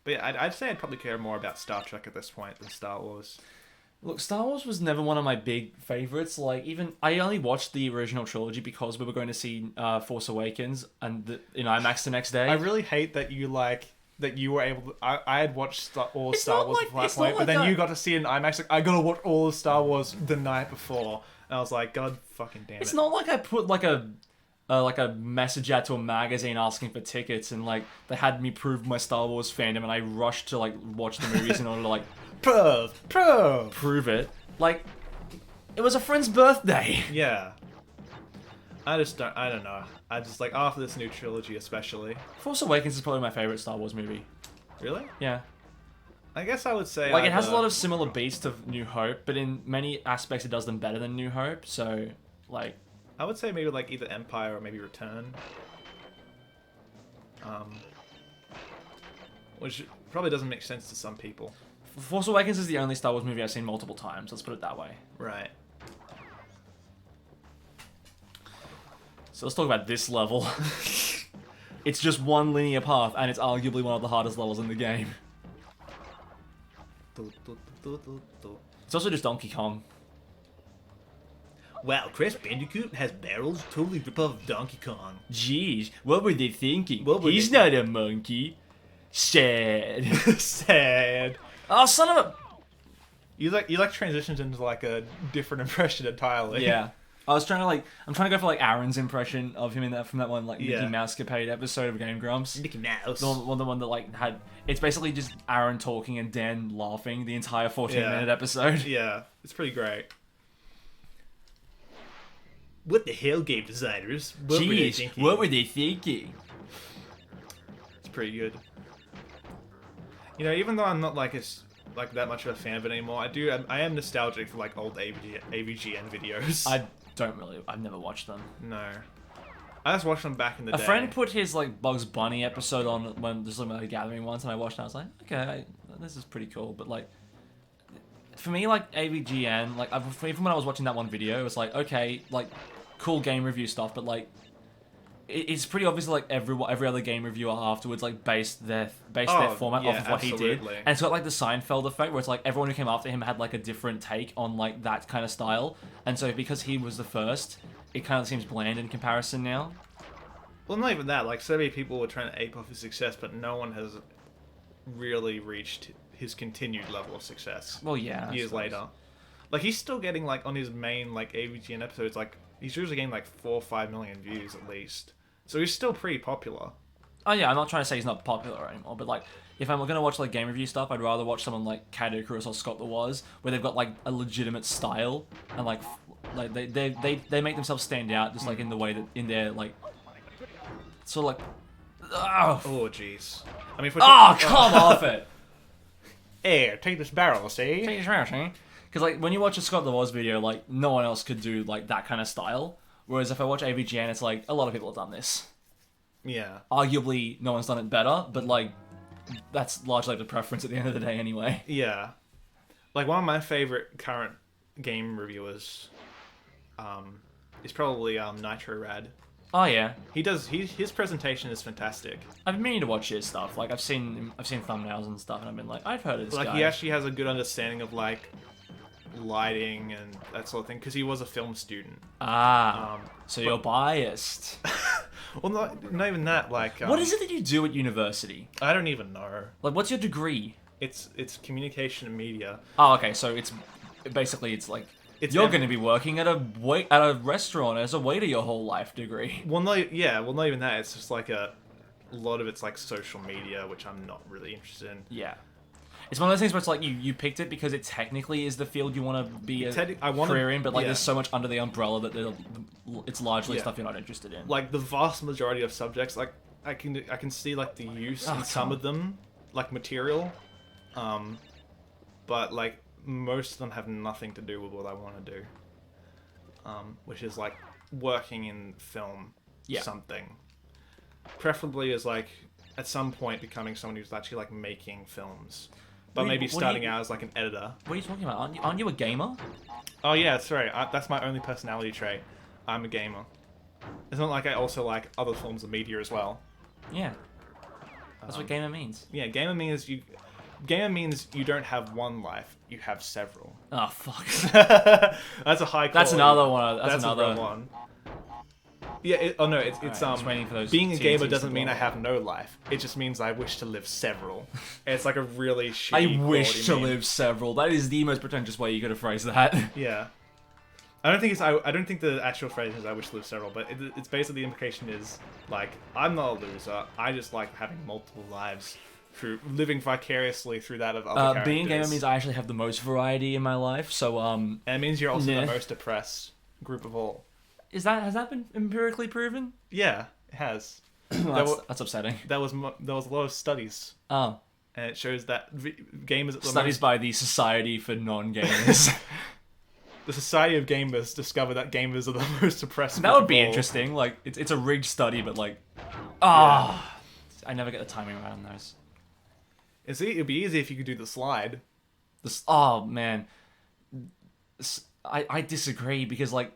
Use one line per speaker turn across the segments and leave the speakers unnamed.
But yeah, I'd say I'd probably care more about Star Trek at this point than Star Wars.
Look, Star Wars was never one of my big favorites. Like, even I only watched the original trilogy because we were going to see Force Awakens and in IMAX the next day.
I really hate that you were able to. I had watched all Star Wars before that point, but then you got to see it in IMAX. Like, I gotta watch all of Star Wars the night before, and I was like, God fucking damn it!
It's not like I put like a message out to a magazine asking for tickets, and like they had me prove my Star Wars fandom, and I rushed to like watch the movies in order to like prove it. Like, it was a friend's birthday.
Yeah. I don't know. I just like after this new trilogy especially.
Force Awakens is probably my favorite Star Wars movie.
Really?
Yeah.
I guess I would say
like it has a lot of similar beats to New Hope, but in many aspects it does them better than New Hope. So like
I would say maybe like either Empire or maybe Return. Which probably doesn't make sense to some people.
Force Awakens is the only Star Wars movie I've seen multiple times. Let's put it that way.
Right.
So let's talk about this level. It's just one linear path, and it's arguably one of the hardest levels in the game. It's also just Donkey Kong.
Wow, Crash Bandicoot has barrels? Totally rip off Donkey Kong.
Jeez, what were they thinking? He's not a monkey. Sad.
Sad.
Oh, son of a...
You like transitions into like a different impression entirely.
Yeah. I'm trying to go for like Aaron's impression of him from that one like Mickey Mouse-capade episode of Game Grumps.
Mickey Mouse.
The one that like had, it's basically just Aaron talking and Dan laughing the entire 14-minute episode.
Yeah, it's pretty great. What the hell, game designers? What
were they thinking?
It's pretty good. You know, even though I'm not like that much of a fan of it anymore, I am nostalgic for like old AVGN videos.
I've never watched them.
No. I just watched them back in the day.
A friend put his like Bugs Bunny episode on when there's a gathering once, and I watched it and I was like, okay, this is pretty cool. But like, for me, like AVGN, like even when I was watching that one video, it was like, okay, like cool game review stuff, but like it's pretty obvious like every other game reviewer afterwards like based their format off of what he did, and it's got like the Seinfeld effect where it's like everyone who came after him had like a different take on like that kind of style, and so because he was the first, it kind of seems bland in comparison now.
Well, not even that. Like, so many people were trying to ape off his success, but no one has really reached his continued level of success.
Well, yeah.
Years later, like he's still getting like on his main like AVGN episodes, like he's usually getting like 4 or 5 million views at least. So he's still pretty popular.
Oh yeah, I'm not trying to say he's not popular anymore, but like if I'm gonna watch like game review stuff, I'd rather watch someone like Cat Icarus or Scott the Woz, where they've got like a legitimate style and like they make themselves stand out just like in the way that in their like sort of like.
Oh jeez. I mean,
come off it.
Here, take this barrel, see?
Take this barrel, see? Because like when you watch a Scott the Woz video, like no one else could do like that kind of style. Whereas if I watch AVGN, it's like a lot of people have done this.
Yeah.
Arguably, no one's done it better, but like that's largely the preference at the end of the day, anyway.
Yeah. Like one of my favorite current game reviewers, is probably Nitro Rad.
Oh yeah.
His presentation is fantastic.
I've been meaning to watch his stuff. Like I've seen thumbnails and stuff, and I've been like, I've heard of this guy.
Like he actually has a good understanding of like lighting and that sort of thing because he was a film student.
So you're biased.
Well, not even that. Like,
what is it that you do at university?
I don't even know.
Like, what's your degree?
It's communication and media.
Oh, okay. So it's like you're going to be working at a restaurant as a waiter your whole life degree.
Well, not even that. It's just like a lot of it's like social media, which I'm not really interested in.
Yeah. It's one of those things where it's like you picked it because it technically is the field you want to be a career in, but like there's so much under the umbrella that it's largely stuff you're not interested in.
Like the vast majority of subjects, like I can see like the use in some of them, like material, but like most of them have nothing to do with what I want to do, which is like working in film, something, preferably as like at some point becoming someone who's actually like making films. But maybe starting out as like an editor.
What are you talking about? Aren't you a gamer?
Oh yeah, that's right. That's my only personality trait. I'm a gamer. It's not like I also like other forms of media as well.
Yeah. That's what gamer means.
Yeah, gamer means you don't have one life, you have several.
Oh fuck.
That's a high quality.
That's another one. That's
a
another
real one. Yeah, it's
just waiting for those
being a gamer
TNTs
doesn't
to
mean
blow
I
up.
have no life. It just means I wish to live several. It's like a really
I
shitty
wish to
quality meme.
live several. That is the most pretentious way you could have phrased that.
Yeah. I don't think the actual phrase is I wish to live several, but it's basically the implication is like I'm not a loser. I just like having multiple lives through living vicariously through that of other characters.
Being a gamer means I actually have the most variety in my life. So
And it means you're also
yeah.
the most oppressed group of all.
has that been empirically proven?
Yeah, it has.
That's upsetting.
There was a lot of studies,
Oh,
and it shows that gamers
studies by the Society for Non-Gamers.
the Society of Gamers discovered that gamers are the most oppressed.
That
group
would be
of all.
interesting. Like it's a rigged study, but like, I never get the timing right on those.
It'd be easy if you could do the slide.
Oh man, I disagree because like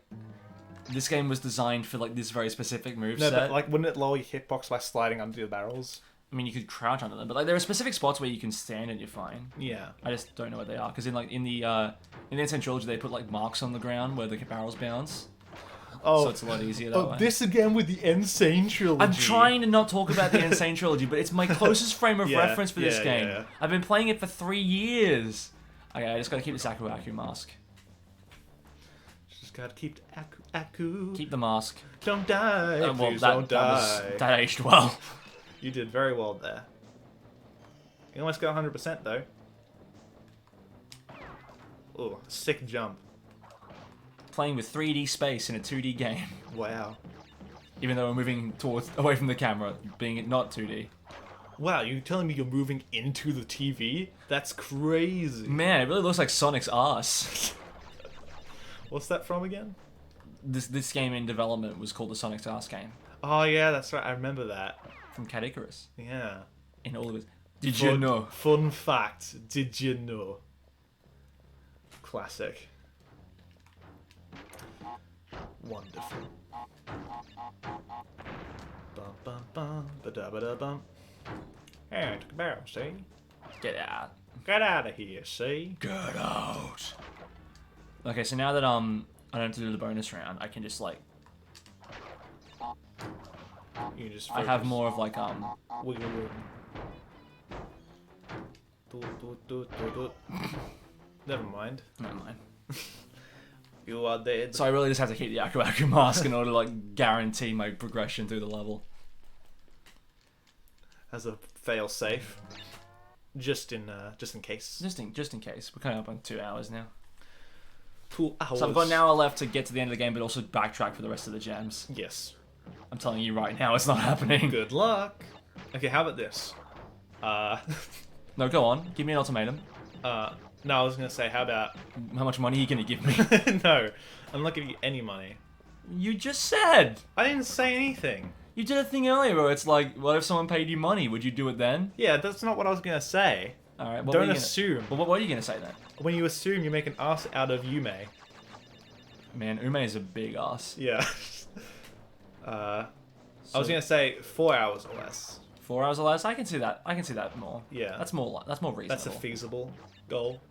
this game was designed for like this very specific moveset.
No, but like, wouldn't it lower your hitbox by sliding under the barrels?
I mean, you could crouch under them, but like there are specific spots where you can stand and you're fine.
Yeah.
I just don't know what they are because in the Insane Trilogy they put like marks on the ground where the barrels bounce.
Oh,
So it's a lot easier that way.
this again with the Insane Trilogy.
I'm trying to not talk about the Insane Trilogy, but it's my closest frame of
Yeah,
reference for this
yeah,
game.
yeah.
I've been playing it for 3 years. Okay, I just gotta keep the Aku mask.
Just gotta keep the Aku.
Keep the mask.
Don't die.
Well,
Please don't die.
that aged well.
You did very well there. You almost got 100% though. Oh, sick jump.
Playing with 3D space in a 2D game.
Wow.
Even though we're moving away from the camera, being it not 2D.
Wow, you're telling me you're moving into the TV? That's crazy.
Man, it really looks like Sonic's ass.
What's that from again?
This game in development was called the Sonic's ass game.
Oh yeah, that's right. I remember that.
From Cat Icarus.
Yeah.
In all of it. Did you know?
Fun fact. Did you know? Classic. Wonderful. Bum bum bum ba da ba da bum. Hey, I took a barrel, see?
Get out.
Get out of here, see?
Get out. Okay, so now that I don't have to do the bonus round, I can just like
You just
I have
focus.
more of like
Wiggle wiggle. Do, do, do, do, do. Never mind.
never mind.
You are dead.
So I really just have to keep the Aku mask in order to like guarantee my progression through the level.
As a fail safe. Just in case.
Just in case. We're coming up on 2 hours now.
2 hours.
So I've got an hour left to get to the end of the game, but also backtrack for the rest of the gems.
Yes.
I'm telling you right now, it's not happening.
Good luck. Okay, how about this?
No, go on. Give me an ultimatum.
No, I was gonna say, how about...
How much money are you gonna give me?
No, I'm not giving you any money.
You just said.
I didn't say anything.
You did a thing earlier where it's like, what if someone paid you money? Would you do it then?
Yeah, that's not what I was gonna say.
All right. What
Don't
were you
assume.
Well, what are you gonna say then?
When you assume, you make an ass out of Yume.
Man, Ume is a big ass.
Yeah. I was gonna say 4 hours or less.
4 hours or less. I can see that. I can see that more.
Yeah.
That's more reasonable.
That's a feasible goal.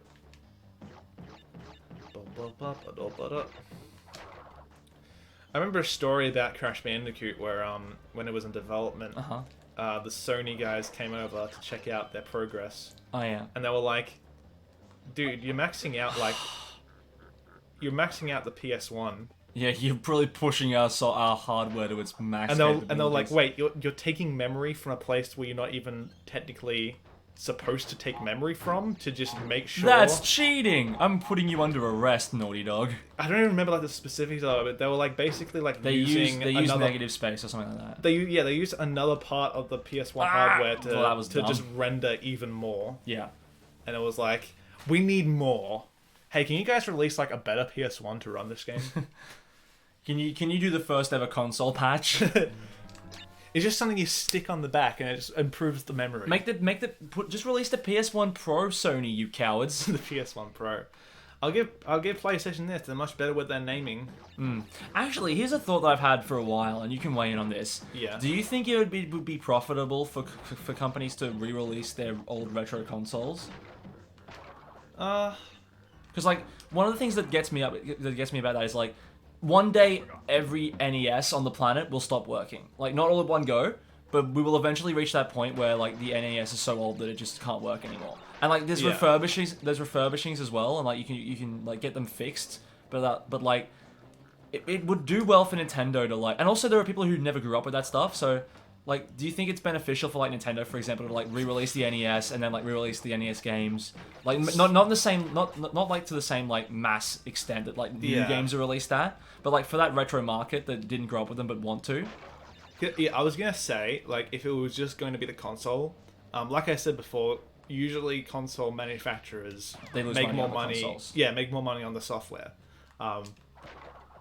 I remember a story about Crash Bandicoot where when it was in development, the Sony guys came over to check out their progress,
Oh yeah.
and they were like, "Dude, you're maxing out the PS1."
Yeah, you're really pushing our hardware to its max.
And they're
capabilities.
like, "Wait, you're taking memory from a place where you're not even technically supposed to take memory from to just make sure."
That's cheating. I'm putting you under arrest, Naughty Dog.
I don't even remember like the specifics of it. They were like basically like
They
using
use
another...
negative space or something like that.
They use another part of the PS1 hardware to
Well, that was
to
dumb.
just render even more.
Yeah.
And it was like, we need more. Hey, can you guys release like a better PS1 to run this game?
Can you do the first ever console patch?
It's just something you stick on the back and it just improves the memory.
Just release the PS1 Pro, Sony, you cowards.
The PS1 Pro. I'll give PlayStation this. They're much better with their naming.
Actually, here's a thought that I've had for a while, and you can weigh in on this.
Yeah.
Do you think it would be profitable for companies to re-release their old retro consoles? Because like one of the things that gets me about that is like one day every NES on the planet will stop working. Like not all at one go, but we will eventually reach that point where like the NES is so old that it just can't work anymore. And like there's refurbishings as well, and like you can like get them fixed. But like it would do well for Nintendo to like, and also there are people who never grew up with that stuff. So like, do you think it's beneficial for like Nintendo, for example, to like re-release the NES and then like re-release the NES games, like not in the same not like to the same like mass extent that like new games are released at, but like for that retro market that didn't grow up with them but want to.
Yeah, I was gonna say like if it was just going to be the console, like I said before, usually console manufacturers make more money. Yeah, make more money on the software.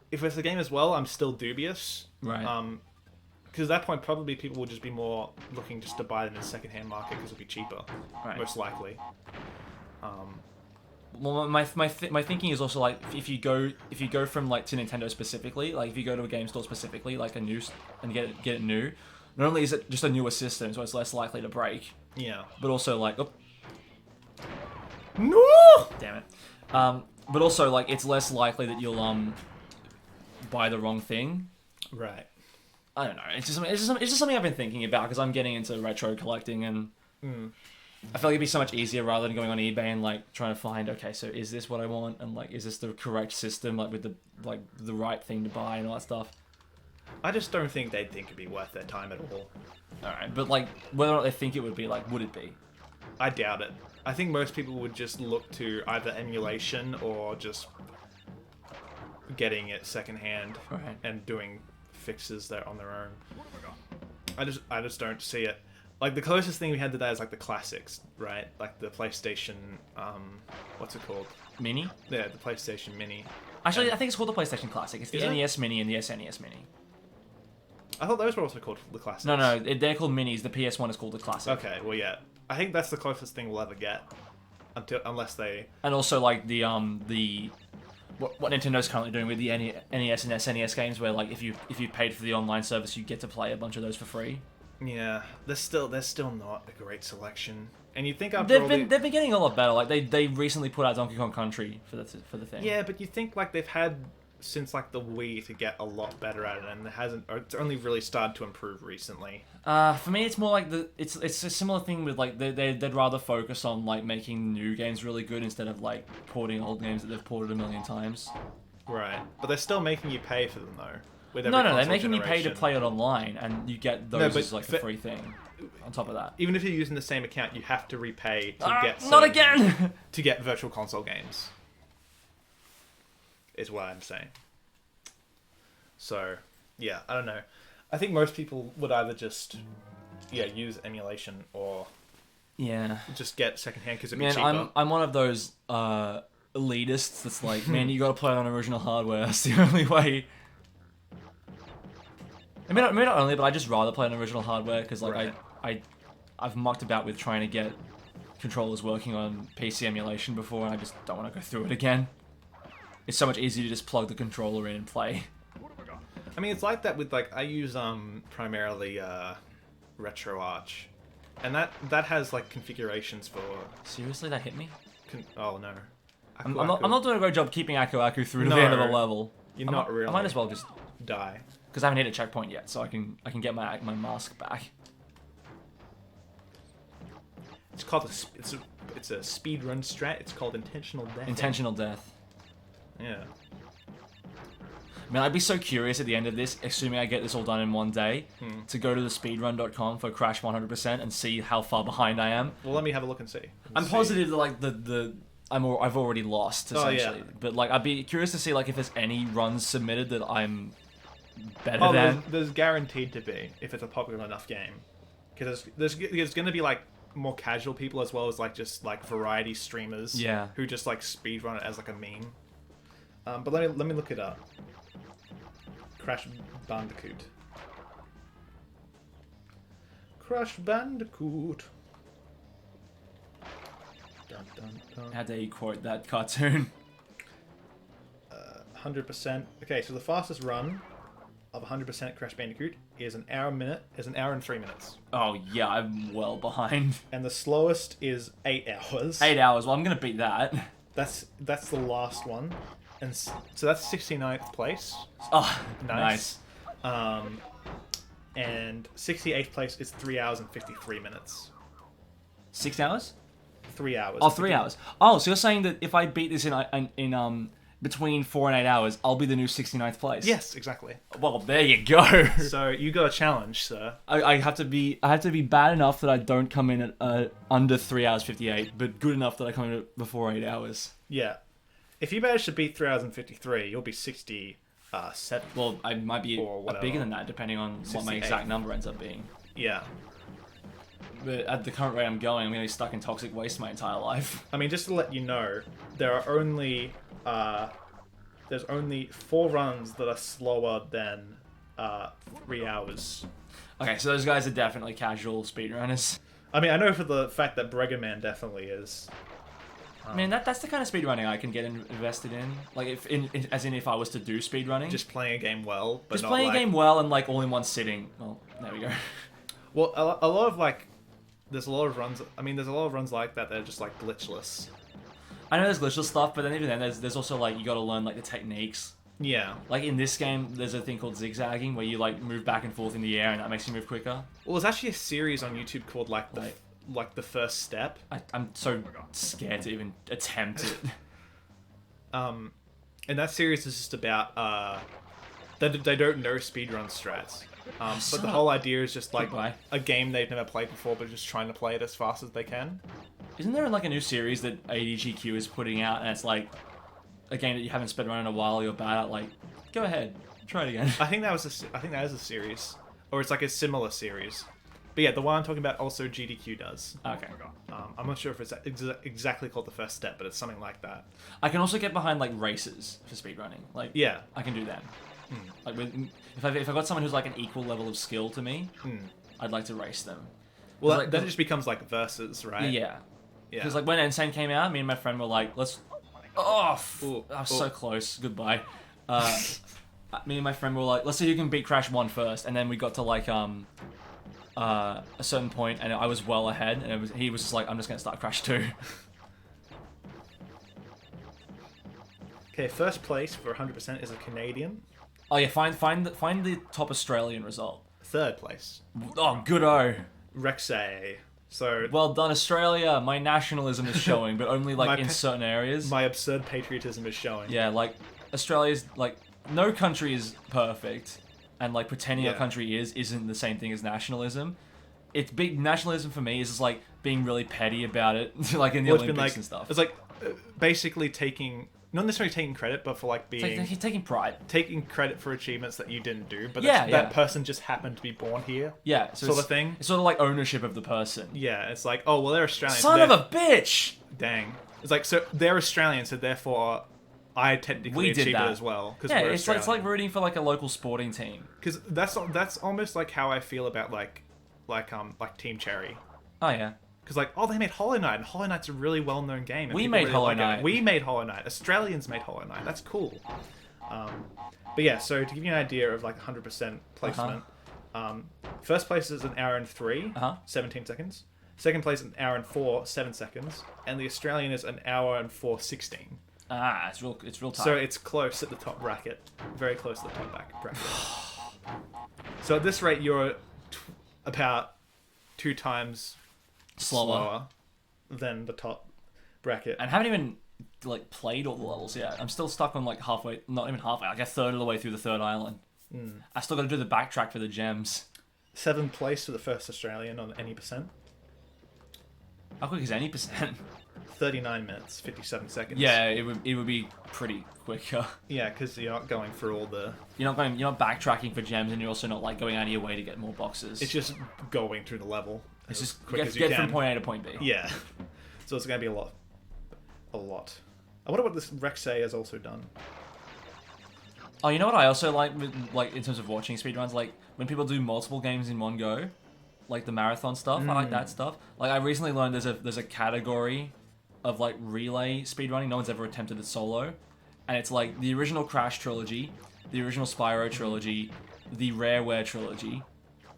If it's a game as well, I'm still dubious.
Right.
Because at that point, probably people will just be more looking just to buy them in the second-hand market because it'll be cheaper, most likely.
Well, my thinking is also like if you go from like to Nintendo specifically, like if you go to a game store specifically, like a new and get it new, not only is it just a newer system, so it's less likely to break.
Yeah.
But also like,
no,
damn it. But also like it's less likely that you'll buy the wrong thing.
Right.
I don't know. It's just something I've been thinking about because I'm getting into retro collecting and I feel like it'd be so much easier rather than going on eBay and like trying to find, okay, so is this what I want, and like is this the correct system, like with the right thing to buy and all that stuff.
I just don't think they'd think it'd be worth their time at all.
Alright, but like whether or not they think it would be, like would it be?
I doubt it. I think most people would just look to either emulation or just getting it secondhand and doing fixes there on their own. I just don't see it. Like the closest thing we had to that is like the classics, right? Like the PlayStation, what's it called?
Mini?
Yeah, the PlayStation Mini.
Actually, I think it's called the PlayStation Classic. It's the
Is it?
NES Mini and the SNES Mini.
I thought those were also called the classics.
No, they're called Minis. The PS1 is called the Classic.
Okay, well yeah, I think that's the closest thing we'll ever get, unless they.
And also like the what Nintendo's currently doing with the NES and SNES games, where like if you paid for the online service, you get to play a bunch of those for free.
Yeah, there's still not a great selection, and you think
they've been getting a lot better. Like they recently put out Donkey Kong Country for the thing.
Yeah, but you think like they've had since like the Wii to get a lot better at it, and it hasn't. Or it's only really started to improve recently.
For me, it's more like it's a similar thing with like they'd rather focus on like making new games really good instead of like porting old games that they've ported a million times.
Right, but they're still making you pay for them though.
No, they're making you pay to play it online, and you get those as like a free thing. On top of that,
even if you're using the same account, you have to repay to get
not again
to get Virtual Console games. Is what I'm saying. So, yeah, I don't know. I think most people would either just, use emulation or just get secondhand because it'd be cheaper.
I'm one of those elitists that's like, man, you got to play it on original hardware. That's the only way. I mean, not only, but I just rather play on original hardware because like I've mucked about with trying to get controllers working on PC emulation before, and I just don't want to go through it again. It's so much easier to just plug the controller in and play.
I mean, it's like that with like I use primarily RetroArch, and that has like configurations for.
Seriously, that hit me?
Oh no.
I'm not doing a great job keeping Aku through to the end of the level.
You're not really.
I might as well just
die
because I haven't hit a checkpoint yet, so I can get my mask back.
It's called it's a speedrun strat. It's called intentional death.
Intentional death.
Yeah.
Man, I'd be so curious at the end of this, assuming I get this all done in one day, to go to the speedrun.com for Crash 100% and see how far behind I am.
Well, let me have a look and see.
I'm positive that like I've already lost essentially, but like I'd be curious to see like if there's any runs submitted that I'm better than.
There's guaranteed to be if it's a popular enough game, because there's going to be like more casual people as well as like just like variety streamers.
Yeah.
Who just like speedrun it as like a meme. But let me look it up. Crash Bandicoot. Crash Bandicoot. Dun, dun, dun.
How dare you quote that cartoon?
100%. Okay, so the fastest run of 100% Crash Bandicoot is an hour and 3 minutes.
Oh yeah, I'm well behind.
And the slowest is 8 hours.
8 hours. Well, I'm gonna beat that.
That's the last one, and so that's 69th place.
Oh,
Nice. And 68th place is 3 hours and 53 minutes.
6 hours?
3 hours.
Oh, 3 hours. Oh, so you're saying that if I beat this in between 4 and 8 hours, I'll be the new 69th place?
Yes, exactly.
Well, there you go.
So you got a challenge, sir.
I have to be bad enough that I don't come in at under 3 hours 58, but good enough that I come in at before 8 hours.
Yeah. If you manage to beat 3 hours and 53, you'll be 67.
Well, I might be
Or
bigger than that, depending on what my
68.
exact number ends up being.
Yeah.
But at the current rate I'm going, I'm going to be stuck in toxic waste my entire life.
I mean, just to let you know, there's only 4 runs that are slower than 3 hours.
Okay, so those guys are definitely casual speedrunners.
I mean, I know for the fact that Brega Man definitely is.
I mean, that's the kind of speedrunning I can get invested in. Like, if I was to do speedrunning.
Just playing a game well, but
just
not
playing
like...
a game well and, like, all in one sitting. Well, there we go.
Well, a lot of, like... There's a lot of runs... I mean, there's a lot of runs like that are just, like, glitchless.
I know there's glitchless stuff, but then even then, there's also, like, you gotta learn, like, the techniques.
Yeah.
Like, in this game, there's a thing called zigzagging, where you, like, move back and forth in the air, and that makes you move quicker.
Well, there's actually a series on YouTube called, like, the first step.
I'm so scared to even attempt it.
And that series is just about they don't know speedrun strats. But the whole idea is just like a game they've never played before, but just trying to play it as fast as they can.
Isn't there like a new series that ADGQ is putting out, and it's like a game that you haven't sped around in a while, you're bad at? Like, go ahead, try it again.
I think that is a series, or it's like a similar series. But yeah, the one I'm talking about also GDQ does.
Okay.
I'm not sure if it's exactly called the first step, but it's something like that.
I can also get behind like races for speedrunning. Like,
yeah,
I can do that. Like, if I got someone who's like an equal level of skill to me, I'd like to race them.
Well,
like,
then it just becomes like versus, right?
Yeah.
Yeah.
Because like when Insane came out, me and my friend were like, let's. Oh,
Ooh,
I was so close. Goodbye. Me and my friend were like, let's see who can beat Crash 1 first, and then we got to like a certain point, and I was well ahead, and he was just like, I'm just gonna start Crash 2.
Okay, first place for 100% is a Canadian.
Oh yeah, find the top Australian result.
Third place,
Oh, good-o.
Rexay. So
Well done, Australia. My nationalism is showing, but only like in certain areas.
my absurd patriotism is showing.
Yeah, like Australia's like no country is perfect, and like pretending a country isn't the same thing as nationalism. It's big nationalism for me is just like being really petty about it, like in the Olympics and stuff.
It's like basically not necessarily taking credit, but for like being
taking pride,
taking credit for achievements that you didn't do, but
Yeah,
that person just happened to be born here.
yeah, so
Sort of thing.
It's sort of like ownership of the person.
Yeah, it's like, oh well, they're Australian.
Son of a bitch!
Dang. It's like, so they're Australian, so therefore I technically
We did
achieved
that
it as well.
Yeah,
we're
it's like rooting for like a local sporting team.
Because that's almost like how I feel about like Team Cherry.
Oh yeah.
Because like, oh, they made Hollow Knight, and Hollow Knight's a really well-known game. And
We
people
made
really
Hollow
like it.
Knight.
We made Hollow Knight. Australians made Hollow Knight. That's cool. But yeah, so to give you an idea of like 100% placement, first place is an hour and 3, 17 seconds. Second place an hour and 4, 7 seconds, and the Australian is an hour and 4, 16.
Ah, it's real tight.
So it's close at the top bracket, very close to the top bracket. So at this rate, you're about 2 times slower than the top bracket.
and haven't even like played all the levels yet. I'm still stuck on like halfway, not even halfway, like a third of the way through the third island. I still got to do the backtrack for the gems.
7th place for the first Australian on any percent.
How quick is any percent?
39 minutes, 57 seconds.
Yeah, it would be pretty quicker.
Yeah, because you're not going through all the...
You're not backtracking for gems, and you're also not like going out of your way to get more boxes.
It's just going through the level.
It's just
quick as you
get
can.
from point A to point B.
Yeah. So it's going to be a lot. I wonder what this Rexay has also done.
Oh, you know what I also like in terms of watching speedruns, like when people do multiple games in one go, like the marathon stuff. I like that stuff. Like I recently learned there's a category of like relay speedrunning. No one's ever attempted it solo, and it's like the original Crash trilogy, the original Spyro trilogy, the Rareware trilogy,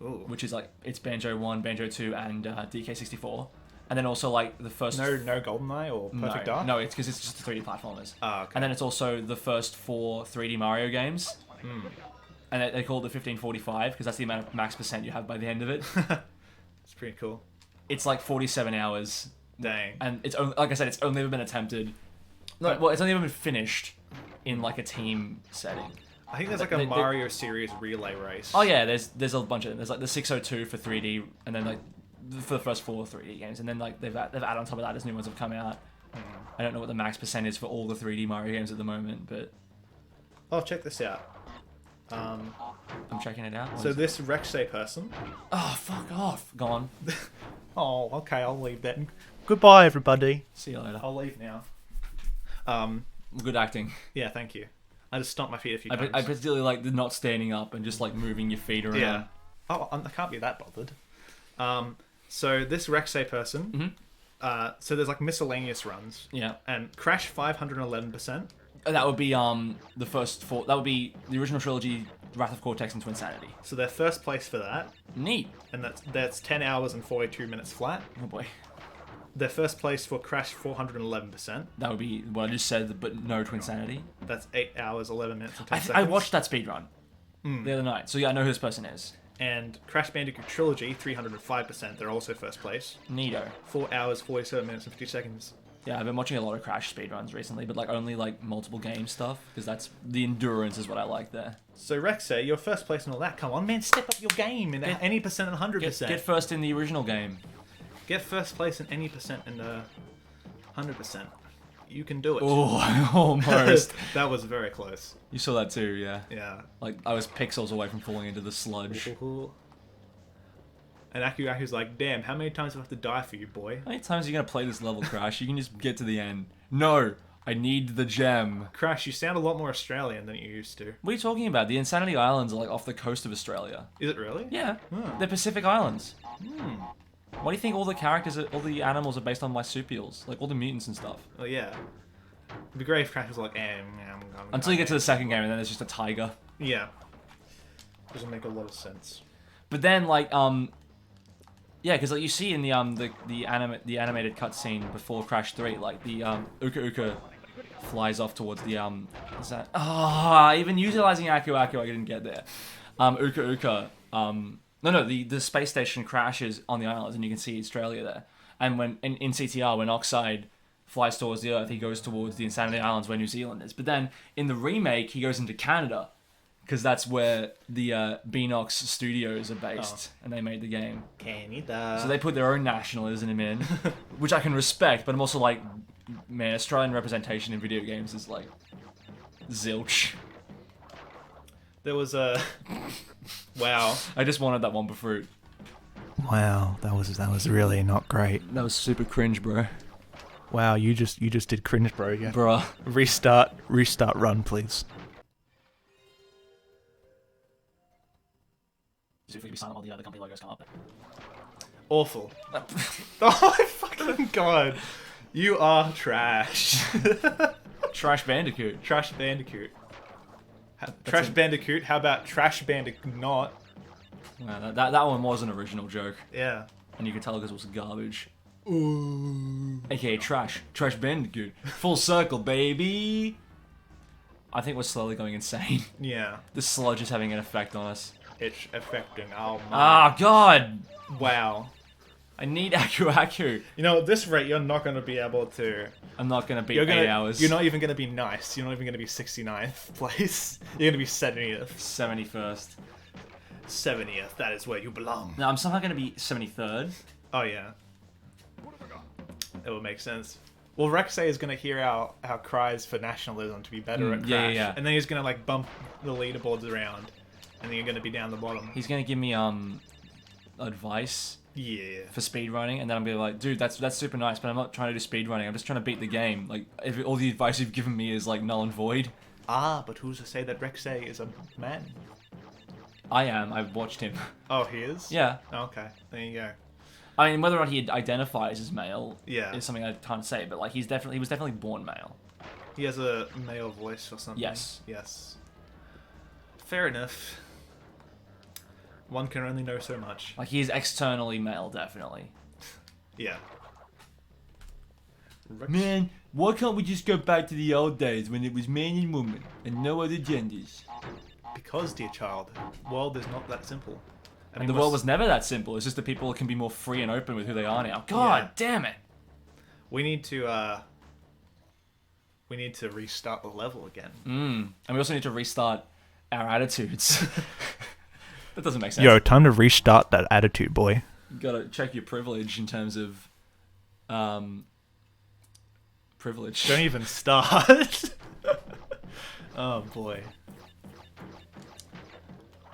Ooh.
which is like it's Banjo 1, Banjo 2, and DK64, and then also like the first.
No GoldenEye or Perfect Dark?
No, it's because it's just the 3D platformers.
Ah, okay.
And then it's also the first 4 3D Mario games. And they call it the 1545 because that's the amount of max percent you have by the end of it.
It's pretty cool.
It's like 47 hours.
Dang.
And it's only, like I said, it's only ever been attempted. No, well, it's only ever been finished in like a team setting.
I think there's like a Mario series relay race.
Oh yeah, there's a bunch of them. There's like the 602 for 3D, and then like for the first 4 3D games, and then like they've added on top of that as new ones have come out. I don't know what the max percent is for all the 3D Mario games at the moment, but
Oh, check this out.
I'm checking it out.
So this Rexay person.
Oh, fuck off. Go on.
Oh, okay, I'll leave that. Goodbye, everybody.
See you later.
I'll leave now.
Good acting.
Yeah, thank you. I just stomped my feet a few times.
I particularly like the not standing up and just like moving your feet around.
Yeah. Oh, I can't be that bothered. So this Rexay person. So there's like miscellaneous runs.
Yeah.
And Crash 511%.
That would be the first 4. That would be the original trilogy, Wrath of Cortex and Twinsanity.
So they're first place for that.
Neat.
And that's 10 hours and 42 minutes flat.
Oh boy.
They're first place for Crash 411%.
That would be what I just said, but no Twinsanity.
That's 8 hours, 11 minutes and 10
I
seconds.
watched that speedrun the other night, so yeah, I know who this person is.
And Crash Bandicoot Trilogy, 305%. They're also first place.
Neato.
4 hours, 47 minutes and 50 seconds.
Yeah, I've been watching a lot of Crash speedruns recently, but like only like multiple game stuff, because that's the endurance is what I like there.
So Rexay, you're first place and all that. Come on, man, step up your game in any percent and 100%.
Get first in the original game.
Get first place in any percent and 100%. You can do it.
Oh, almost.
That was very close.
You saw that too, yeah.
Yeah.
Like I was pixels away from falling into the sludge.
And Aku's like, damn, how many times do I have to die for you, boy?
How many times are you gonna play this level, Crash? You can just get to the end. No, I need the gem.
Crash, you sound a lot more Australian than you used to.
What are you talking about? The Insanity Islands are like off the coast of Australia.
Is it really?
Yeah,
Hmm.
they're Pacific Islands. Why do you think all the characters, all the animals are based on marsupials? Like all the mutants and stuff.
Oh, yeah. It'd be great if Crash was like,
Until you get to the second game and then there's just a tiger.
Yeah. Doesn't make a lot of sense.
But then like yeah, because like you see in the animated cutscene before Crash 3, like the Uka Uka flies off towards the what's that? Even utilizing Aku Aku, I didn't get there. Uka Uka the space station crashes on the islands and you can see Australia there. And when in CTR when Oxide flies towards the Earth, he goes towards the Insanity Islands where New Zealand is. But then in the remake, he goes into Canada. Because that's where the Beanox Studios are based, and they made the game.
Canada.
So they put their own nationalism in, which I can respect, but I'm also like, man, Australian representation in video games is like, zilch.
There was a... Wow.
I just wanted that Wumpa fruit.
Wow, that was really not great.
That was super cringe, bro.
Wow, you just did cringe, bro. Yeah.
Bruh.
Restart run, please.
If we be silent while the other company logos come up.
Awful. Oh my fucking god. You are trash.
Trash Bandicoot.
Trash Bandicoot. Trash Bandicoot, how about Trash Bandicoot not?
Yeah, that one was an original joke.
Yeah.
And you could tell because it was garbage.
Ooh.
AKA Trash Bandicoot. Full circle, baby! I think we're slowly going insane.
Yeah.
The sludge is having an effect on us.
It's affecting our mind.
Ah, God!
Wow.
I need Aku.
You know, at this rate, you're not going to be able to...
I'm not going to beat 8 hours.
You're not even going to be nice. You're not even going to be 69th place. You're going to be 70th.
71st.
70th. That is where you belong.
No, I'm somehow going to be 73rd.
Oh, yeah. That would make sense. Well, Rexay is going to hear our cries for nationalism to be better at Crash.
Yeah.
And then he's going to, like, bump the leaderboards around. And then you're going to be down the bottom.
He's going to give me advice
Yeah.
for speedrunning, and then I'm going to be like, dude, that's super nice, but I'm not trying to do speedrunning. I'm just trying to beat the game. Like, if all the advice you've given me is, like, null and void.
Ah, but who's to say that Rexay is a man?
I am. I've watched him.
Oh, he is?
Yeah.
Okay, there you go.
I mean, whether or not he identifies as male
Yeah.
is something I can't say, but, like, he was definitely born male.
He has a male voice or something.
Yes.
Yes. Fair enough. One can only know so much.
Like, he is externally male, definitely.
Yeah.
Man, why can't we just go back to the old days when it was man and woman and no other genders?
Because, dear child, the world is not that simple.
I mean, the world was never that simple. It's just that people can be more free and open with who they are now. God damn it!
We need to restart the level again.
And we also need to restart our attitudes. That doesn't make sense.
Yo, time to restart that attitude, boy.
You gotta check your privilege in terms of privilege.
Don't even start. Oh boy.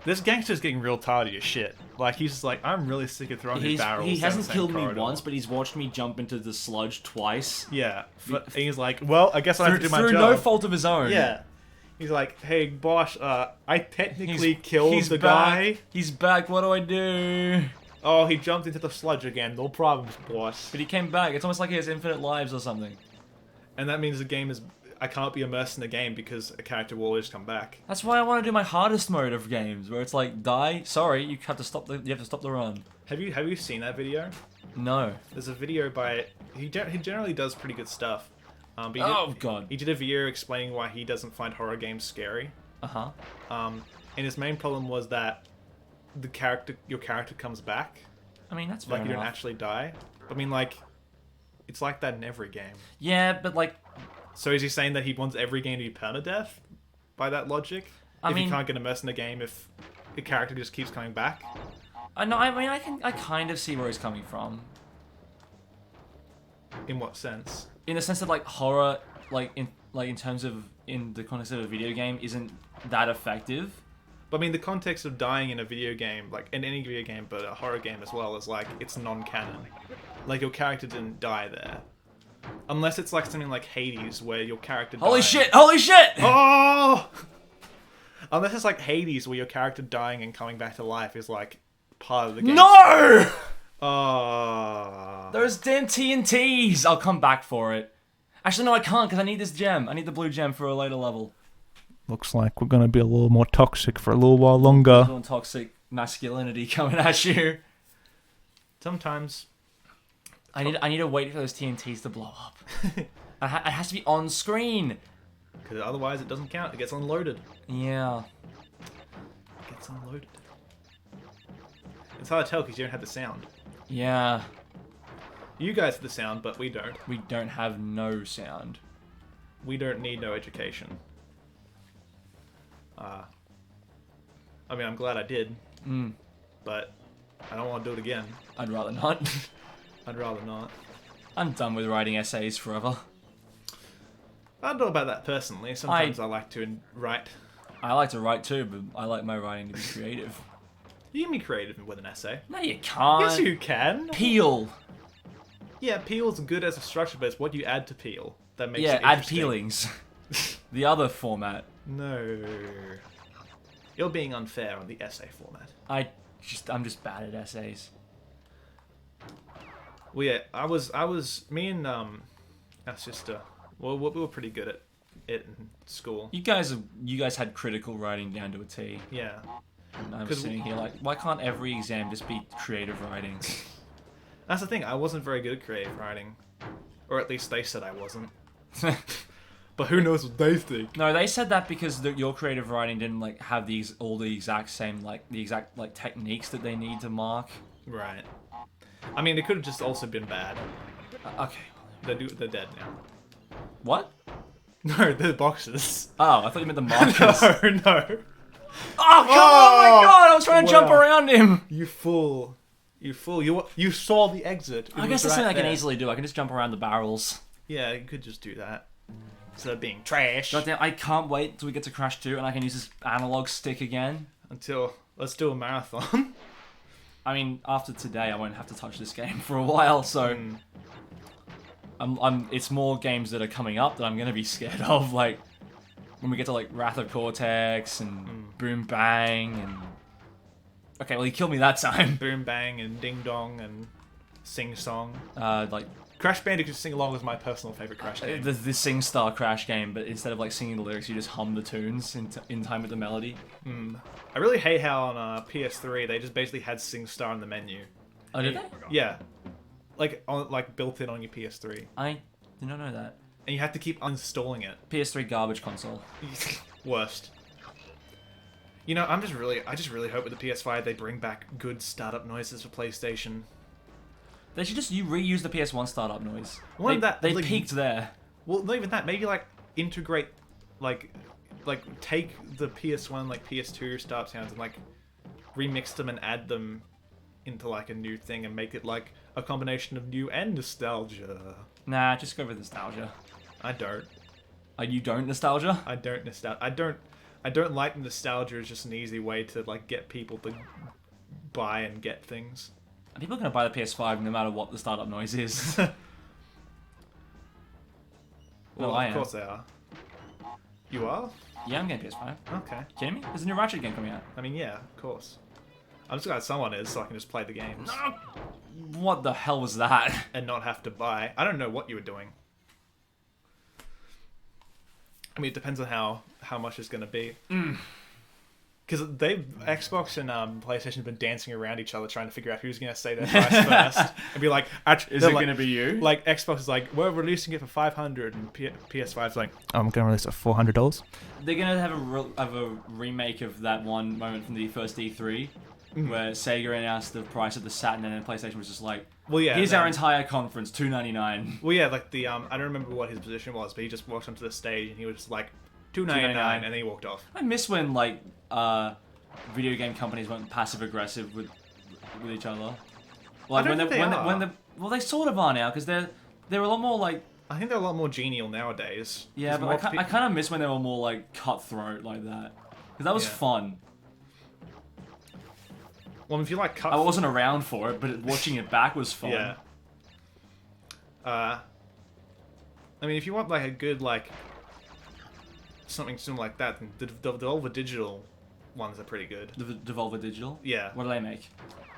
This gangster's getting real tired of your shit. Like, he's just like, I'm really sick of throwing these barrels.
He hasn't
down the
killed
same
me
corridor.
once, but he's watched me jump into the sludge twice.
Yeah. And he's like, well, I guess I have to do my job.
Through no fault of his own.
Yeah. He's like, hey, boss, I technically killed the guy.
He's back, what do I do?
Oh, he jumped into the sludge again. No problems, boss.
But he came back. It's almost like he has infinite lives or something.
And that means the game is... I can't be immersed in the game because a character will always come back.
That's why I want to do my hardest mode of games, where it's like, die, sorry, you have to stop the run.
Have you seen that video?
No.
There's a video by... He generally does pretty good stuff. But
God.
He did a video explaining why he doesn't find horror games scary.
Uh-huh.
And his main problem was that your character comes back.
I mean, that's fair
Like, you don't
enough.
actually die. I mean, like, it's like that in every game.
Yeah, but like...
So is he saying that he wants every game to be permadeath? By that logic?
I
if
mean...
you can't get immersed in the game if the character just keeps coming back?
I kind of see where he's coming from.
In what sense?
In the sense that, like, horror, in terms of, in the context of a video game, isn't that effective.
But I mean, the context of dying in a video game, like in any video game, but a horror game as well, is like, it's non-canon. Like, your character didn't die there. Unless it's like something like Hades, where your character
Holy
died.
shit! Holy shit!
Oh! Unless it's like Hades, where your character dying and coming back to life is like part of the game.
No!
Oh.
Those damn TNTs! I'll come back for it. Actually, no, I can't, because I need this gem. I need the blue gem for a later level.
Looks like we're gonna be a little more toxic for a little while longer.
A little toxic masculinity coming at you.
Sometimes.
I need to wait for those TNTs to blow up. It has to be on screen.
Because otherwise it doesn't count. It gets unloaded.
Yeah.
It gets unloaded. It's hard to tell because you don't have the sound.
Yeah.
You guys have the sound, but we don't.
We don't have no sound.
We don't need no education. I mean, I'm glad I did. But I don't want to do it again.
I'd rather not.
I'd rather not.
I'm done with writing essays forever.
I don't know about that personally. Sometimes I like to write.
I like to write too, but I like my writing to be creative.
You can be creative with an essay.
No, you can't.
Yes, you can.
Peel.
Yeah, peel's good as a structure, but it's what you add to peel that makes it
add
interesting.
peelings. The other format.
No. You're being unfair on the essay format.
I'm just bad at essays.
Well, yeah, me and our sister, well, we were pretty good at it in school.
You guys had critical writing down to a T.
Yeah.
And I'm sitting here like, why can't every exam just be creative writing?
That's the thing, I wasn't very good at creative writing. Or at least they said I wasn't. But who knows what they think?
No, they said that because your creative writing didn't like have all the exact same techniques that they need to mark.
Right. I mean, it could have just also been bad.
Okay.
They're dead now.
What?
No, they're boxes.
Oh, I thought you meant the markers.
No.
Oh, come on, my god! I was trying to jump around him!
You fool. You fool. You saw the exit.
I guess that's something I can easily do. I can just jump around the barrels.
Yeah, you could just do that. Instead of being trash.
Goddamn, I can't wait until we get to Crash 2 and I can use this analog stick again.
Let's do a marathon.
I mean, after today, I won't have to touch this game for a while, so... it's more games that are coming up that I'm going to be scared of, like... When we get to, like, Wrath of Cortex and Boom Bang and... Okay, well, he killed me that time.
Boom Bang and Ding Dong and Sing Song.
Like,
Crash Bandicoot Sing Along was my personal favorite Crash game.
The SingStar Crash game, but instead of like singing the lyrics, you just hum the tunes in time with the melody.
I really hate how on PS3 they just basically had SingStar in the menu.
Oh, did they?
Yeah, like built in on your PS3.
I did not know that.
And you have to keep uninstalling it.
PS3 garbage console.
Worst. You know, I just really hope with the PS5 they bring back good startup noises for PlayStation.
They should just reuse the PS1 startup noise. They
like,
peaked there.
Well, not even that. Maybe like integrate, like take the PS1 like PS2 startup sounds and like remix them and add them into like a new thing and make it like a combination of new and nostalgia.
Nah, just go with nostalgia.
I don't.
You don't nostalgia?
I don't like nostalgia as just an easy way to like get people to buy and get things.
And people are going to buy the PS5 no matter what the startup noise is.
Well,
I
of
am.
course they are. You are?
Yeah, I'm getting PS5.
Okay.
Kidding me? There's a new Ratchet game coming out.
I mean, yeah, of course. I'm just glad someone is so I can just play the games.
What the hell was that?
And not have to buy. I don't know what you were doing. I mean, it depends on how much it's going to be. Because Xbox and PlayStation have been dancing around each other trying to figure out who's going to say their price first. And be like,
is it going to be you?
Like, Xbox is like, we're releasing it for $500, and PS5's like, I'm going to release it for $400.
They're going to have a remake of that one moment from the first E3, where Sega announced the price of the Saturn, and then PlayStation was just like,
well, yeah,
here's our entire conference, $299.
Well, yeah, like the, I don't remember what his position was, but he just walked onto the stage, and he was just like, $299, and then he walked off.
I miss when, like, video game companies went passive aggressive with each other. Like well, they sort of are now because they're a lot more like.
I think they're a lot more genial nowadays.
Yeah, but I kind of miss when they were more like cutthroat like that because that was fun.
Well, if you like
I wasn't around for it, but watching it back was fun.
Yeah. I mean, if you want like a good like something similar like that, then the Devolver Digital ones are pretty good.
The Devolver Digital?
Yeah.
What do they make?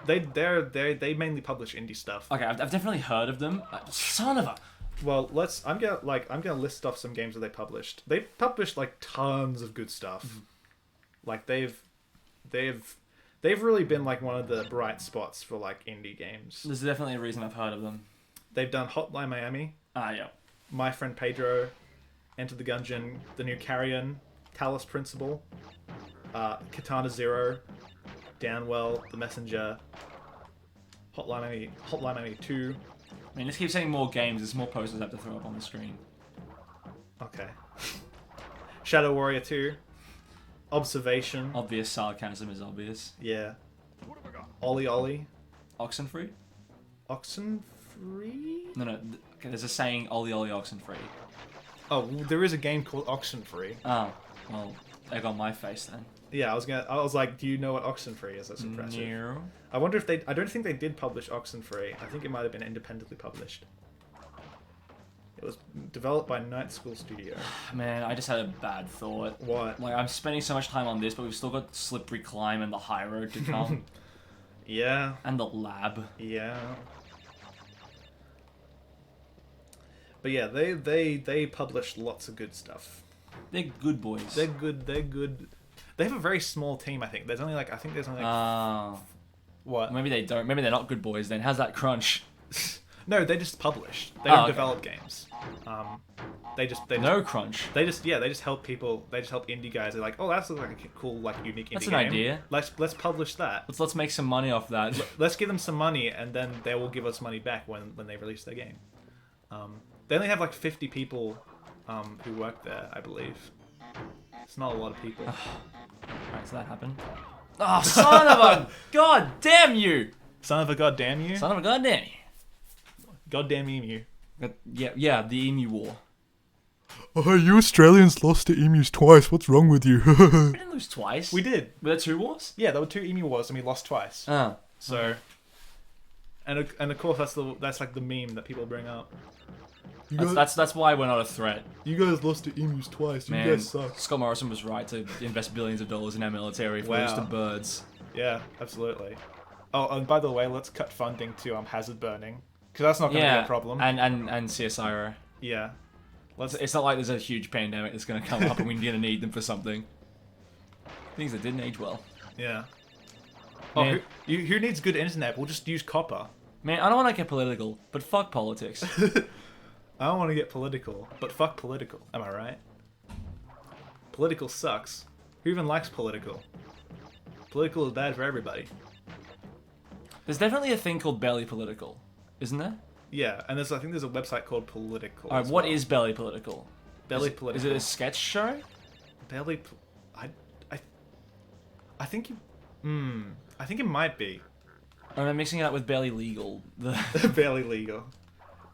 They mainly publish indie stuff.
Okay, I've definitely heard of them. Son of a.
Well, I'm gonna list off some games that they published. They've published like tons of good stuff. Like they've really been like one of the bright spots for like indie games.
There's definitely a reason I've heard of them.
They've done Hotline Miami.
Yeah.
My Friend Pedro, Enter the Gungeon, The New Carrion, Talos Principle, Katana Zero, Downwell, The Messenger, Hotline Miami 2.
I mean, let's keep saying more games. There's more posters I have to throw up on the screen.
Okay. Shadow Warrior 2, Observation.
Obvious sarcasm is obvious.
Yeah. Ollie Ollie.
Oxenfree?
Oxenfree?
No. Okay, there's a saying Ollie Ollie Oxenfree.
Oh, there is a game called Oxenfree.
Oh, well, egg on my face then.
Yeah, I was like, do you know what Oxenfree is? That's impressive.
No.
I wonder if I don't think they did publish Oxenfree. I think it might have been independently published. It was developed by Night School Studio.
Man, I just had a bad thought.
What?
Like, I'm spending so much time on this, but we've still got Slippery Climb and the High Road to come.
Yeah.
And the Lab.
Yeah. But yeah, they publish lots of good stuff.
They're good boys.
They're good. They have a very small team, I think. There's only like what?
Maybe they don't. Maybe they're not good boys then. How's that crunch?
No, they just publish. They don't develop games.
No crunch.
They just help people. They just help indie guys. They're like, oh, that's like a cool, like unique indie
That's
game.
an idea.
Let's publish that.
Let's make some money off that.
Let's give them some money, and then they will give us money back when they release their game. They only have like 50 people who work there, I believe. It's not a lot of people.
Alright, so that happened. Oh, son of a god damn you!
Son of a goddamn you?
Son of a goddamn you.
Goddamn emu.
Yeah, the Emu War.
Oh, you Australians lost to emus twice. What's wrong with you?
We didn't lose twice.
We did.
Were there 2 wars?
Yeah, there were 2 emu wars, and we lost twice.
Oh.
So, and of course that's like the meme that people bring up.
That's why we're not a threat.
You guys lost to emus twice.
Man,
you guys suck.
Scott Morrison was right to invest billions of dollars in our military for lose to birds.
Yeah, absolutely. Oh, and by the way, let's cut funding to hazard burning, Because that's not going to be a problem.
and CSIRO.
Yeah.
It's not like there's a huge pandemic that's going to come up and we're going to need them for something. Things that didn't age well.
Yeah. Oh, who needs good internet? We'll just use copper.
Man, I don't want to get political, but fuck politics.
I don't want to get political, but fuck political. Am I right? Political sucks. Who even likes political? Political is bad for everybody.
There's definitely a thing called Belly Political, isn't there?
Yeah, and I think there's a website called Political.
Alright, what is Belly Political?
Belly Political?
Is it a sketch show?
I think I think it might be.
Or am I mixing it up with Belly Legal?
Barely legal.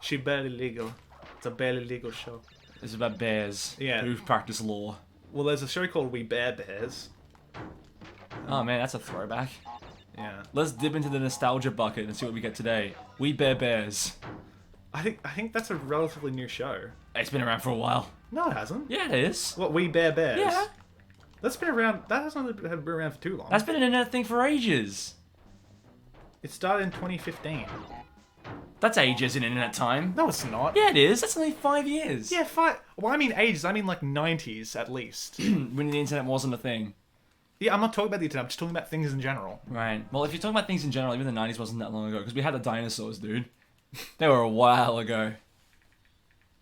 She barely legal. It's a barely legal show.
It's about bears who practice law.
Well, there's a show called We Bear Bears.
Oh man, that's a throwback.
Yeah.
Let's dip into the nostalgia bucket and see what we get today. We Bear Bears.
I think that's a relatively new show.
It's been around for a while.
No, it hasn't.
Yeah, it is.
What, We Bear Bears?
Yeah.
That's been around. That hasn't been around for too long.
That's been an internet thing for ages.
It started in 2015.
That's ages in internet time.
No, it's not.
Yeah, it is. That's only 5 years.
Yeah, 5. Well, I mean ages. I mean like 90s at least.
When the internet wasn't a thing.
Yeah, I'm not talking about the internet. I'm just talking about things in general.
Right. Well, if you're talking about things in general, even the 90s wasn't that long ago, because we had the dinosaurs, dude. They were a while ago.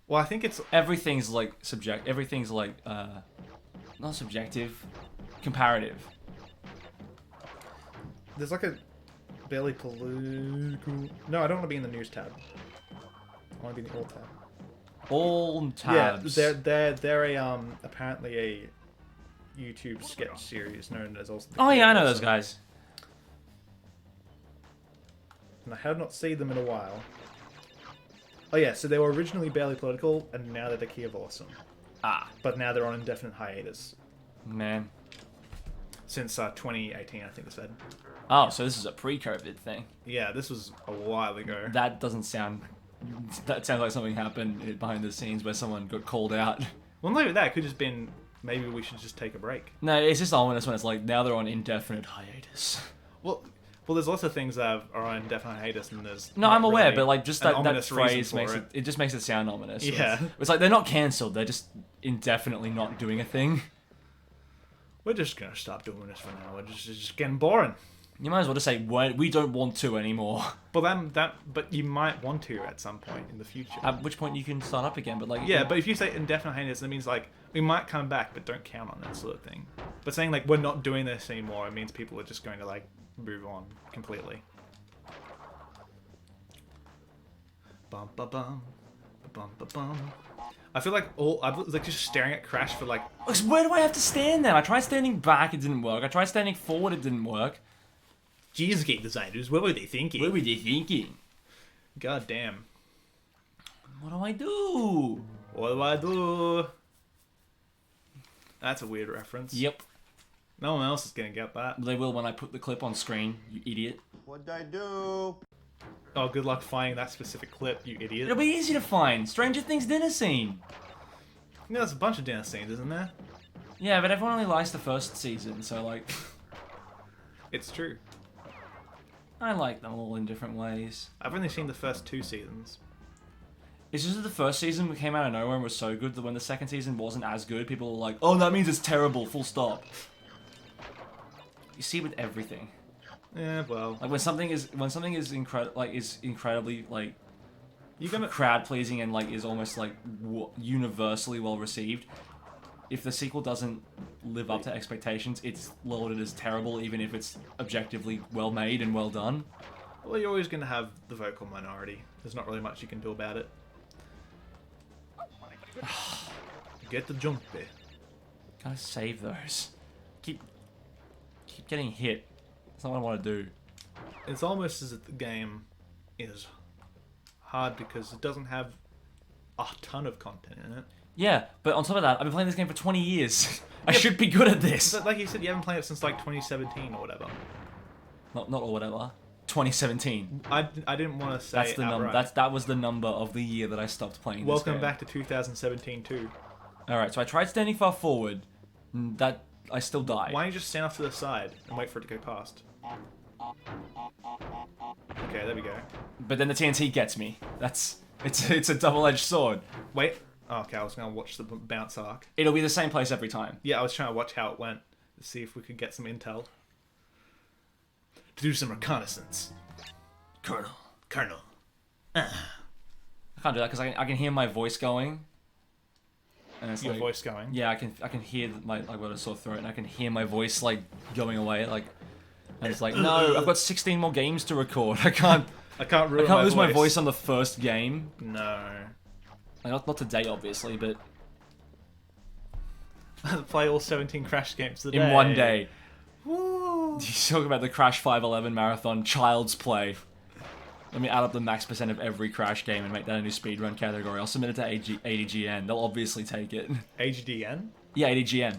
Well, I think it's...
Everything's like everything's like, not subjective, comparative.
There's like a barely political... No, I don't want to be in the news tab. I want to be in the all tab.
All tabs.
Yeah, they're a, apparently a YouTube sketch series known as also...
Oh yeah, I know those guys.
And I have not seen them in a while. Oh yeah, so they were originally barely political, and now they're the Key of Awesome.
Ah.
But now they're on indefinite hiatus.
Man.
Since 2018, I think they said.
Oh, so this is a pre-COVID thing.
Yeah, this was a while ago.
That doesn't sound... That sounds like something happened behind the scenes where someone got called out.
Well, maybe that could just been... Maybe we should just take a break.
No, it's just ominous when it's like, now they're on indefinite hiatus.
Well, there's lots of things that are on indefinite hiatus, and there's...
No, I'm aware,
really
but like just that
ominous
phrase
reason
makes
for
it just makes it sound ominous.
Yeah.
It's like they're not cancelled, they're just indefinitely not doing a thing.
We're just gonna stop doing this for now. It's just getting boring.
You might as well just say, we don't want to anymore.
But but you might want to at some point in the future.
At which point you can start up again, but like...
Yeah, but if you say indefinite hiatus, that means like, we might come back, but don't count on that sort of thing. But saying like, we're not doing this anymore, it means people are just going to like, move on completely. Bum ba bum, bum ba bum. I feel like I was like just staring at Crash for like...
Where do I have to stand then? I tried standing back, it didn't work. I tried standing forward, it didn't work.
Jesus, game designers, what were they thinking?
What were they thinking?
God damn.
What do I do?
What do I do? That's a weird reference.
Yep.
No one else is gonna get that.
They will when I put the clip on screen, you idiot.
What'd I do?
Oh, good luck finding that specific clip, you idiot.
It'll be easy to find. Stranger Things dinner scene.
Yeah, there's a bunch of dinner scenes, isn't there?
Yeah, but everyone only likes the first season, so like...
It's true.
I like them all in different ways.
I've only seen the first 2 seasons.
It's just that the first season came out of nowhere and was so good that when the second season wasn't as good, people were like, oh, that means it's terrible, full stop. You see with everything.
Yeah, well...
Like when something is incredibly like
You're gonna...
crowd pleasing and like is almost like universally well received. If the sequel doesn't live up to expectations, it's lauded as terrible, even if it's objectively well made and well done.
Well, you're always gonna have the vocal minority. There's not really much you can do about it. Get the jump bit.
Gotta save those. Keep getting hit. That's not what I want to do.
It's almost as if the game is hard because it doesn't have a ton of content in it.
Yeah, but on top of that, I've been playing this game for 20 years. I should be good at this.
But like you said, you haven't played it since like 2017 or whatever.
Not or whatever. 2017.
I didn't want to say
That's the number.
outright.
That was the number of the year that I stopped playing.
Welcome
this game.
back to 2017 too.
All right, so I tried standing far forward. That I still died.
Why don't you just stand off to the side and wait for it to go past? Okay, there we go.
But then the TNT gets me. It's a double-edged sword.
Wait. Oh, okay, I was going to watch the bounce arc.
It'll be the same place every time.
Yeah, I was trying to watch how it went to see if we could get some intel. To do some reconnaissance. Colonel.
I can't do that because I can hear my voice going. And it's
Your
like,
voice going.
Yeah, I can hear I've got a sore throat, and I can hear my voice like going away. Like, and it's like, no, I've got 16 more games to record. I can't lose my voice on the first game.
No.
Like, not today, obviously, but
Play all 17 Crash games a day.
in one day.
Woo!
You talk about the Crash 511 marathon, child's play. Let me add up the max % of every Crash game and make that a new speedrun category. I'll submit it to ADGN. They'll obviously take it.
HDN?
Yeah, ADGN.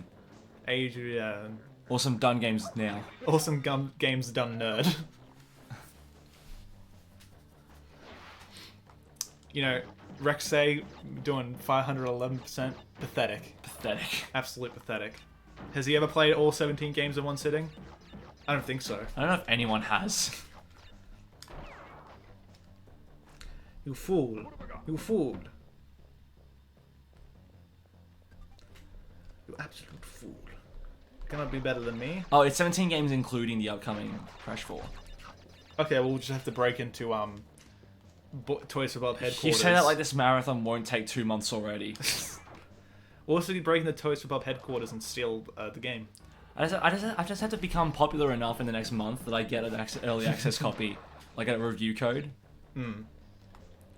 ADGN.
Awesome done games now.
Awesome games done nerd. You know, Rexay doing 511%. Pathetic.
Pathetic.
Absolute pathetic. Has he ever played all 17 games in one sitting? I don't think so.
I don't know if anyone has.
You fool. You fool. You absolute fool. Cannot be better than me.
Oh, it's 17 games including the upcoming Crash 4.
Okay, well, we'll just have to break into Toys for Bob headquarters.
You say that like this marathon won't take 2 months already.
We'll also be breaking the Toys for Bob headquarters and steal the game.
I just have to become popular enough in the next month that I get an early access copy, like a review code.
Hmm.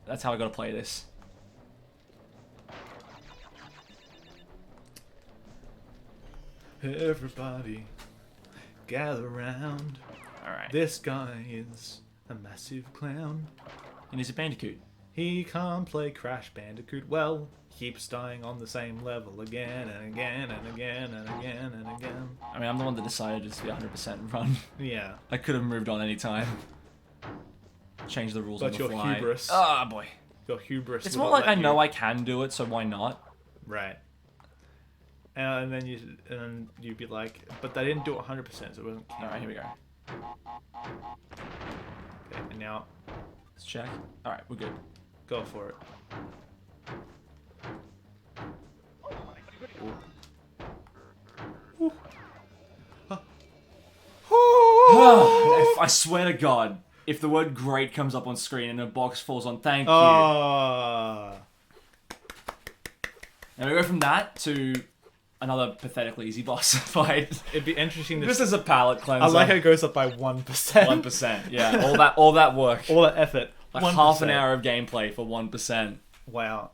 That's how I gotta play this.
Everybody, gather round.
Alright.
This guy is a massive clown.
And he's a Bandicoot.
He can't play Crash Bandicoot well. Keeps dying on the same level again and again and again and again and again.
I mean, I'm the one that decided to be 100% run.
Yeah.
I could have moved on any time. Change the rules on
But
the
your
fly.
hubris.
Ah, boy.
Your hubris.
It's
will
more
not
like
let
I know
you.
I can do it, so why not?
Right. And then you'd be like, but they didn't do it 100%, so it wasn't.
Alright, here we go.
Okay, and now
Let's check. Alright, we're good.
go for it.
I swear to God, if the word great comes up on screen and a box falls on, thank you.
Oh.
And we go from that to another pathetically easy boss fight.
It'd be interesting to
This is a palate cleanser.
I like how it goes up by 1%.
1%, yeah. All that work.
All that effort.
Like
1%.
half an hour of gameplay for 1%.
Wow.